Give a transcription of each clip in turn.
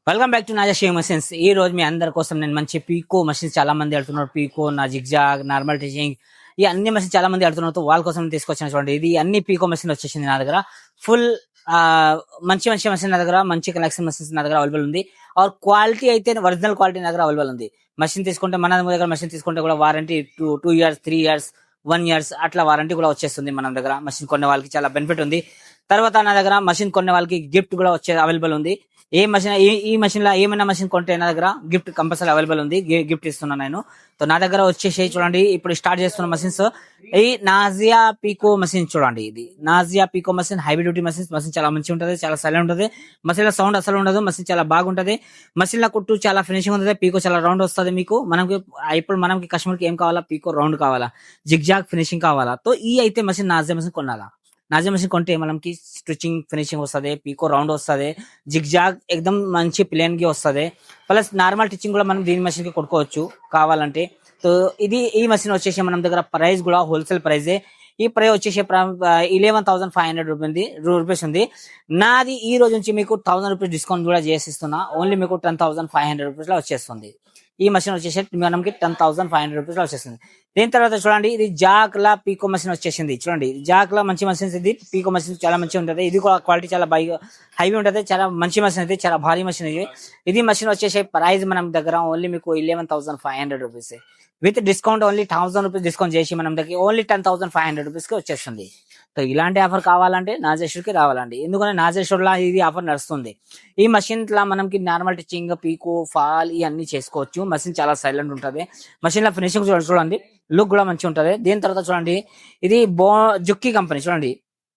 Welcome back to Naza shave machines. ఈ రోజు మీ అందరి కోసం నేను మంచి పీకో మషిన్స్ చాలా మంది అడుగుతున్నారు. పీకో, నా జిగ్జాగ్, నార్మల్ టీచింగ్, ఈ అన్ని మషిన్స్ చాలా మంది అడుగుతున్నారు. వాళ్ళ కోసం తీసుకొచ్చిన చూడండి. ఇది అన్ని పీకో మషిన్ వచ్చేసింది నా దగ్గర. ఫుల్ మంచి మంచి మషిన్ నా దగ్గర, మంచి కలెక్షన్ మషిన్స్ నా దగ్గర అవైలబుల్ ఉంది. ఆర్ క్వాలిటీ అయితే ఒరిజినల్ క్వాలిటీ నా దగ్గర అవైలబుల్ ఉంది. మషిన్ తీసుకుంటే మన దగ్గర మషిన్ తీసుకుంటే కూడా వారంటీ 2 years, 3 years, 1 year అట్లా వారంటీ కూడా వచ్చేస్తుంది మన దగ్గర. మషిన్ కొనే వాళ్ళకి చాలా బెనిఫిట్ ఉంది. తర్వాత నా దగ్గర మషిన్ కొనే వాళ్ళకి గిఫ్ట్ కూడా వచ్చే అవైలబుల్ ఉంది. ఏ మషిన్ ఈ మషిన్ లో ఏమైనా మషిన్ కొంటే నా దగ్గర గిఫ్ట్ కంపల్సరీ అవైలబుల్ ఉంది. గిఫ్ట్ ఇస్తున్నాను నేను. సో నా దగ్గర వచ్చేసి చూడండి, ఇప్పుడు స్టార్ట్ చేస్తున్న మషిన్స్ ఈ నాజియా పీకో మషిన్ చూడండి. ఇది Nazia pico machine, heavy duty machines. Machine చాలా మంచిగా ఉంటుంది, చాలా సైలెంట్ ఉంటుంది. మషిన్ లో సౌండ్ అసలు ఉండదు. మషిన్ చాలా బాగుంటది. మషిన్ లో కుట్టు చాలా ఫినిషింగ్ ఉంటుంది. పీకో చాలా రౌండ్ వస్తుంది. మీకు మనకి కస్టమర్ కి ఏం కావాలా? పీకో రౌండ్ కావాలా, జిగ్జాగ్ ఫినిషింగ్ కావాలా? తో ఈ అయితే మషిన్ నాజియా మషిన్ కొనాలా. నాజియా మషిన్ కొంటే మనకి స్టిచ్చింగ్ ఫినిషింగ్ వస్తుంది, పీకో రౌండ్ వస్తుంది, జిగ్జాగ్ ఎక్దమ్ మంచి ప్లేన్ కి వస్తుంది. ప్లస్ నార్మల్ టిచ్చింగ్ కూడా మనం దీని మషిన్ కి కొట్టుకోవచ్చు కావాలంటే. సో ఈ మషిన్ వచ్చేసి మనం దగ్గర ప్రైస్ కూడా హోల్సేల్ ప్రైజే. ఈ ప్రైస్ వచ్చేసి 11,500 రూపీస్ ఉంది. నాది ఈ రోజు నుంచి మీకు 1000 రూపీస్ డిస్కౌంట్ కూడా చేసిస్తున్నా. ఓన్లీ మీకు 10,500 రూపీస్ లో వచ్చేస్తుంది. ఈ మషిన్ వచ్చేసి మనకి 10,500 రూపీస్ లో వచ్చేస్తుంది. దీని తర్వాత చూడండి, ఇది జాక్లా పీకో మషిన్ వచ్చేసింది. చూడండి, జాక్లా మంచి మషిన్స్. ఇది పీకో మషిన్ చాలా మంచిగా ఉంటుంది. ఇది కూడా క్వాలిటీ చాలా హైవీ ఉంటుంది. చాలా మంచి మషిన్ ఇది, చాలా భారీ మషిన్ ఇది. ఇది మషిన్ వచ్చేసి ప్రైస్ మనం దగ్గర ఓన్లీ మీకు 11,500 rupees. With discount only 1000 rupees discount చేసి మనం దగ్గర ఓన్లీ 10,500 రూపీస్ కి వచ్చేస్తుంది. సో ఇలాంటి ఆఫర్ కావాలంటే నాజేశ్వర్కి రావాలండి. ఎందుకంటే నాజేశ్వర్లా ఇది ఆఫర్ నడుస్తుంది. ఈ మషిన్ లా మనకి నార్మల్ టిచ్చింగ్, పీకో, ఫాల్ ఇవన్నీ చేసుకోవచ్చు. మషిన్ చాలా సైలెంట్ ఉంటుంది. మషిన్ లో ఫినిషింగ్ చూడండి, లుక్ కూడా మంచిగా ఉంటుంది. దీని తర్వాత చూడండి, ఇది జుక్కీ కంపెనీ. చూడండి,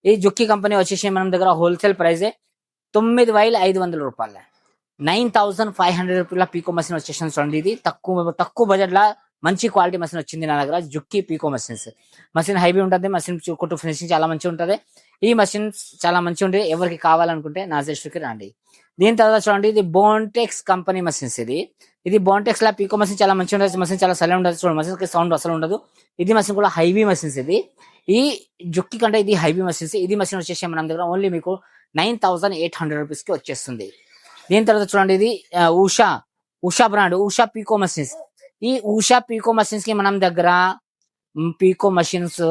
ఈ జుక్కీ కంపెనీ వచ్చేసి మనం దగ్గర హోల్సేల్ ప్రైజే 9,500 రూపాయలు, 9,500 రూపాయల పీకో మషిన్ వచ్చేసింది. చూడండి, ఇది తక్కువ బడ్జెట్ లా మంచి క్వాలిటీ మషిన్ వచ్చింది నా దగ్గర. జుక్కీ పీకో మషిన్స్. మషిన్ హైవీ ఉంటుంది. మషిన్ కుట్టు ఫినిషింగ్ చాలా మంచిగా ఉంటుంది. ఈ మషిన్ చాలా మంచిగా ఉంటుంది. ఎవరికి కావాలనుకుంటే నాజేశ్వర్కి రండి. దీని తర్వాత చూడండి, ఇది బోన్టెక్స్ కంపెనీ మషిన్స్. ఇది బోన్టెక్స్ లా పీకో మషిన్ చాలా మంచిగా ఉంటుంది. మషిన్ చాలా సైలెంట్ ఉంటుంది. చూడండి, మషిన్ కి సౌండ్ అసలు ఉండదు. ఇది మషిన్ కూడా హైవీ మషిన్స్. ఈ జుక్కీ కంటే ఇది హైవీ మషిన్స్. ఇది మషిన్ వచ్చేసి మన దగ్గర ఓన్లీ మీకు 9,800 రూపీస్ కి వచ్చేస్తుంది. దీని తర్వాత చూడండి, ఇది ఉషా బ్రాండ్, ఉషా పీకో మషిన్స్. ఈ ఉషా పీకో మషిన్స్ కి మనం దగ్గర పీకో మషిన్స్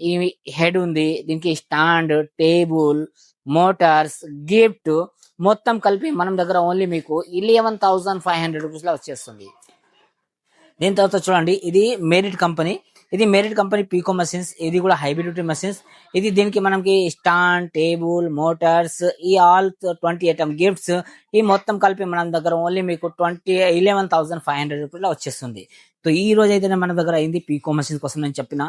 ఈ హెడ్ ఉంది, దీనికి స్టాండ్, టేబుల్, మోటార్స్, గిఫ్ట్ మొత్తం కలిపి మనం దగ్గర ఓన్లీ మీకు 11,500 రూపీస్ లో వచ్చేస్తుంది. దీని తర్వాత చూడండి, ఇది మెరిట్ కంపెనీ. ఇది మెరిట్ కంపెనీ పీకో మషిన్స్. ఇది కూడా హైబ్రిడ్ మషిన్స్. దీనికి మనకి స్టాండ్, టేబుల్, మోటార్స్, ఈ ఆల్ 20 ఐటమ్ గిఫ్ట్స్ ఈ మొత్తం కలిపి మన దగ్గర ఓన్లీ మీకు 11,500 రూపాయలు వచ్చేస్తుంది. సో ఈ రోజు అయితే మన దగ్గర అయింది పీకో మషిన్స్ కోసం నేను చెప్పిన.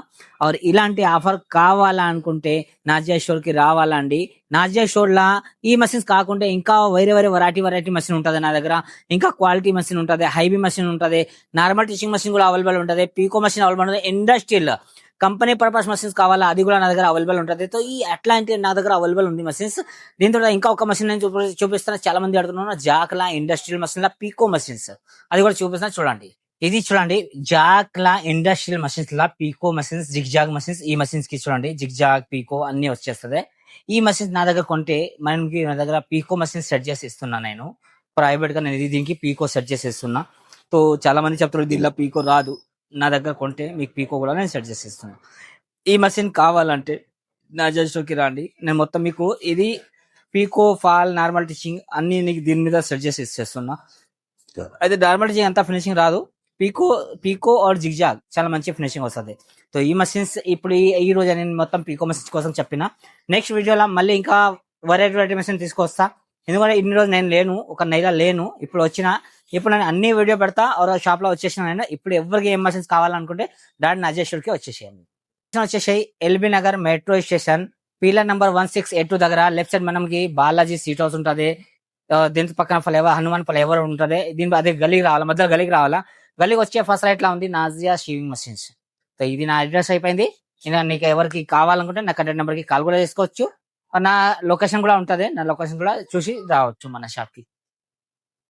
ఇలాంటి ఆఫర్ కావాలా అనుకుంటే నాజియా స్టోర్ కి రావాలండి. నాజియా స్టోర్ లా ఈ మషిన్స్ కాకుండా ఇంకా వేరే వెరైటీ మషిన్ ఉంటుంది నా దగ్గర. ఇంకా క్వాలిటీ మషిన్ ఉంటుంది, హైవీ మషిన్ ఉంటుంది, నార్మల్ టీచింగ్ మషిన్ కూడా అవైలబుల్ ఉంటుంది, పీకో మషిన్ అవైలబుల్ ఉంటుంది, ఇండస్ట్రియల్ కంపెనీ పర్పస్ మషిన్స్ కావాలా అది కూడా నా దగ్గర అవైలబుల్ ఉంటుంది. సో ఈ అట్లాంటి నా దగ్గర అవైలబుల్ ఉంది మషిన్స్. దీంతో ఇంకా ఒక మషిన్ నేను చూపిస్తాను. చాలా మంది అడుగుతున్నాను, జాక్లా ఇండస్ట్రియల్ మషిన్ లా పీకో మషిన్స్, అది కూడా చూపిస్తాను. చూడండి, ఇది చూడండి, జాక్లా ఇండస్ట్రియల్ మషిన్స్ లా పీకో మషిన్స్, జిగ్జాగ్ మషిన్స్. ఈ మషిన్స్ కి చూడండి, జిగ్జాగ్, పీకో అన్ని వచ్చేస్తుంది. ఈ మషిన్స్ నా దగ్గర కొంటే మనకి నా దగ్గర పీకో మషిన్స్ సెట్ చేసి ఇస్తున్నా నేను. ప్రైవేట్ గా నేను దీనికి పీకో సెట్ చేసి ఇస్తున్నా. సో చాలా మంది చెప్తారు దీనిలో పీకో రాదు, నా దగ్గర కొంటే మీకు పీకో కూడా నేను సెట్ చేసి ఇస్తున్నా. ఈ మషిన్ కావాలంటే నా జస్ట్కి రండి. నేను మొత్తం మీకు ఇది పీకో, ఫాల్, నార్మల్ టిచింగ్ అన్ని నీకు దీని మీద సెట్ చేసి ఇచ్చేస్తున్నా. అయితే నార్మల్ టిచింగ్ అంతా ఫినిషింగ్ రాదు. పీకో ఆర్ జిగ్జాగ్ చాలా మంచి ఫినిషింగ్ వస్తుంది. సో ఈ మషిన్స్ ఇప్పుడు ఈ రోజు నేను మొత్తం పీకో మషిన్స్ కోసం చెప్పిన. నెక్స్ట్ వీడియోలో మళ్ళీ ఇంకా వెరైటీ మషిన్ తీసుకొస్తా. ఎందుకంటే ఇన్ని రోజు నేను లేను, ఒక నెల లేను. ఇప్పుడు నేను అన్ని వీడియో పెడతా. షాప్ లో వచ్చేసిన నేను. ఇప్పుడు ఎవరికి ఏం మషిన్స్ కావాలనుకుంటే డాడీ నాజేశ్వర్కి వచ్చేసేయండి. వచ్చేసాయి LB Nagar metro station, peeler number 1682 దగ్గర లెఫ్ట్ సైడ్ మనకి బాలాజీ సీట్ హౌస్ ఉంటుంది. దీని పక్కన హనుమాన్ ఫ్లైఓవర్ ఉంటుంది. దీని అదే గలీకి రావాలా, మధ్యలో గలీకి రావాలా. గలీకి వచ్చే ఫస్ట్ రైట్ లా ఉంది నాజియా షేవింగ్ మషిన్స్. సో ఇది నా అడ్రస్ అయిపోయింది. నీకు ఎవరికి కావాలనుకుంటే నా కాంటాక్ట్ నెంబర్ కి కాల్ కూడా చేసుకోవచ్చు. నా లొకేషన్ కూడా ఉంటుంది. నా లొకేషన్ కూడా చూసి రావచ్చు మన షాప్ కి.